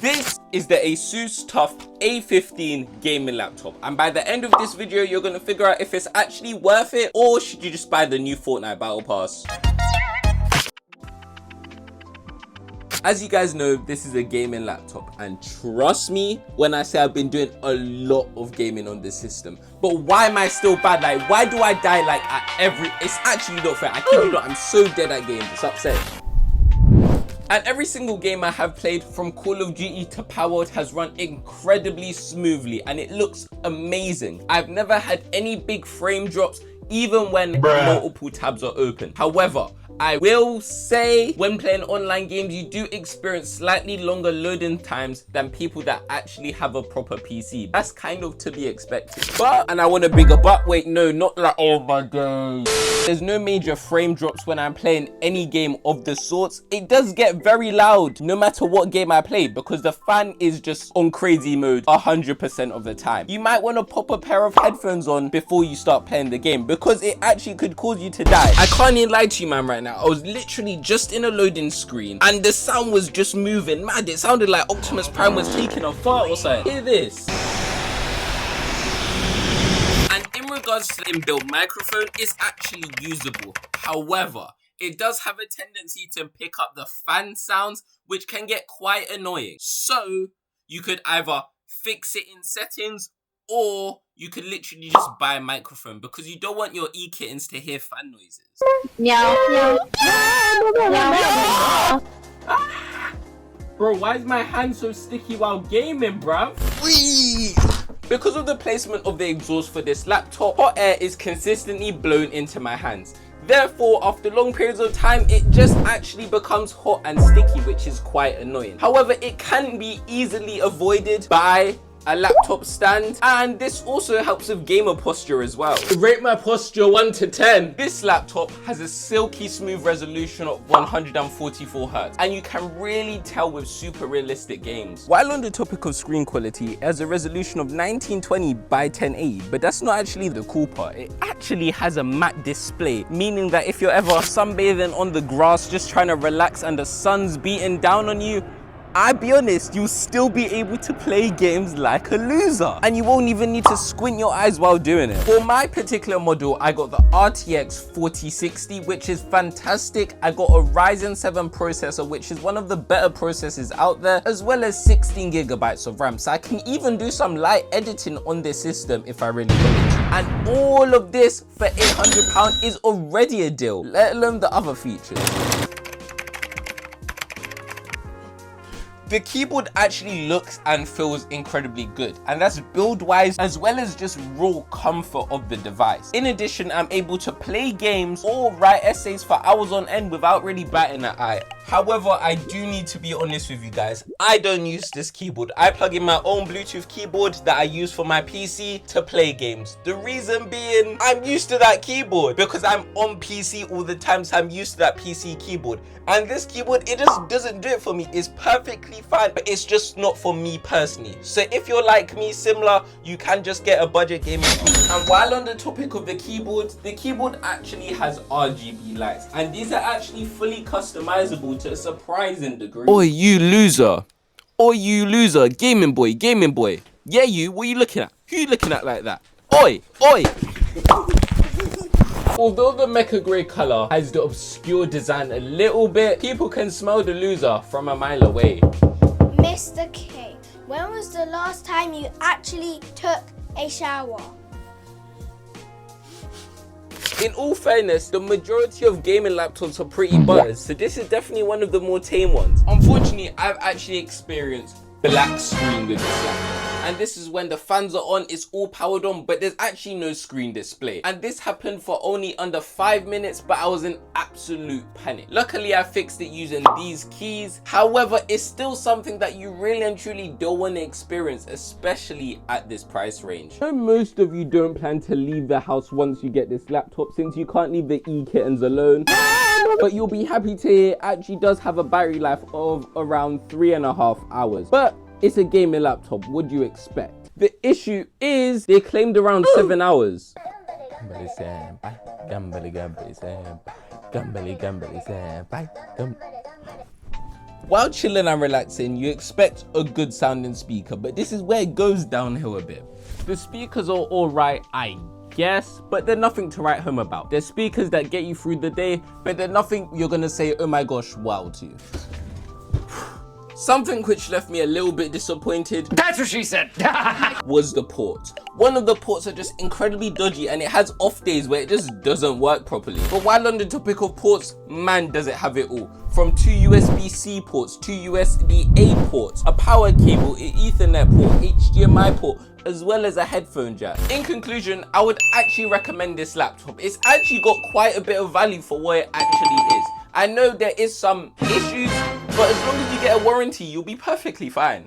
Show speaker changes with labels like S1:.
S1: This is the Asus Tuff A15 gaming laptop, and by the end of this video you're going to figure out if it's actually worth it or should you just buy the new Fortnite Battle Pass. As you guys know, this is a gaming laptop, and trust me when I say I've been doing a lot of gaming on this system. But why am I still bad? Like, why do I die like at every... It's actually not fair. I kid you not, I'm so dead at games, it's upsetting. And every single game I have played, from Call of Duty to Powered, has run incredibly smoothly and it looks amazing. I've never had any big frame drops, even when multiple tabs are open. However, I will say when playing online games, you do experience slightly longer loading times than people that actually have a proper PC. That's kind of to be expected. But, and I want a bigger but, wait, no, not like, oh my god. There's no major frame drops when I'm playing any game of the sorts. It does get very loud no matter what game I play because the fan is just on crazy mode 100% of the time. You might want to pop a pair of headphones on before you start playing the game because it actually could cause you to die. I can't even lie to you, man, right now. I was literally just in a loading screen and the sound was just moving mad. It sounded like Optimus Prime was taking a fart or something. Hear this. And in regards to the inbuilt microphone, it's actually usable. However, it does have a tendency to pick up the fan sounds, which can get quite annoying. So you could either fix it in settings, or you could literally just buy a microphone because you don't want your e-kittens to hear fan noises.
S2: Meow, meow, meow, meow.
S1: Bro, why is my hand so sticky while gaming, bruv? Whee! Because of the placement of the exhaust for this laptop, hot air is consistently blown into my hands. Therefore, after long periods of time, it just actually becomes hot and sticky, which is quite annoying. However, it can be easily avoided by a laptop stand, and this also helps with gamer posture as well. To rate my posture 1 to 10, this laptop has a silky smooth resolution of 144 Hz, and you can really tell with super realistic games. While on the topic of screen quality, it has a resolution of 1920 by 1080, but that's not actually the cool part. It actually has a matte display, meaning that if you're ever sunbathing on the grass just trying to relax and the sun's beating down on you, I'll be honest, you'll still be able to play games like a loser. And you won't even need to squint your eyes while doing it. For my particular model, I got the RTX 4060, which is fantastic. I got a Ryzen 7 processor, which is one of the better processors out there, as well as 16 gigabytes of RAM. So I can even do some light editing on this system if I really wanted to. And all of this for £800 is already a deal, let alone the other features. The keyboard actually looks and feels incredibly good, and that's build wise as well as just raw comfort of the device. In addition, I'm able to play games or write essays for hours on end without really batting an eye. However, I do need to be honest with you guys, I don't use this keyboard. I plug in my own Bluetooth keyboard that I use for my PC to play games. The reason being, I'm used to that keyboard because I'm on PC all the time, so I'm used to that PC keyboard. And this keyboard, it just doesn't do it for me. It's perfectly fine, but it's just not for me personally. So if you're like me, similar, you can just get a budget gaming keyboard. And while on the topic of the keyboard actually has RGB lights, and these are actually fully customizable to a surprising degree. Oi, you loser. Oi, you loser. Gaming boy, gaming boy. Yeah, you, what are you looking at? Who are you looking at like that? Oi, oi. Although the mecha grey colour has the obscure design a little bit, people can smell the loser from a mile away.
S2: Mr. K, when was the last time you actually took a shower?
S1: In all fairness, the majority of gaming laptops are pretty butters, so this is definitely one of the more tame ones. Unfortunately, I've actually experienced black screen with this laptop. And this is when the fans are on, it's all powered on, but there's actually no screen display. And this happened for only under 5 minutes, but I was in absolute panic. Luckily, I fixed it using these keys. However, it's still something that you really and truly don't want to experience, especially at this price range. I know most of you don't plan to leave the house once you get this laptop, since you can't leave the e-kittens alone. But you'll be happy to hear it actually does have a battery life of around 3.5 hours. But it's a gaming laptop, what do you expect? The issue is they claimed around 7 hours. While chilling and relaxing, you expect a good sounding speaker, but this is where it goes downhill a bit. The speakers are alright, I guess, but they're nothing to write home about. They're speakers that get you through the day, but they're nothing you're gonna say, oh my gosh, wow to. Something which left me a little bit disappointed,
S3: That's what she said.
S1: was the ports. One of the ports are just incredibly dodgy and it has off days where it just doesn't work properly. But while on the topic of ports, man does it have it all. From 2 USB-C ports, 2 USB-A ports, a power cable, an Ethernet port, HDMI port, as well as a headphone jack. In conclusion, I would actually recommend this laptop. It's actually got quite a bit of value for what it actually is. I know there is some issues, but as long as you get a warranty, you'll be perfectly fine.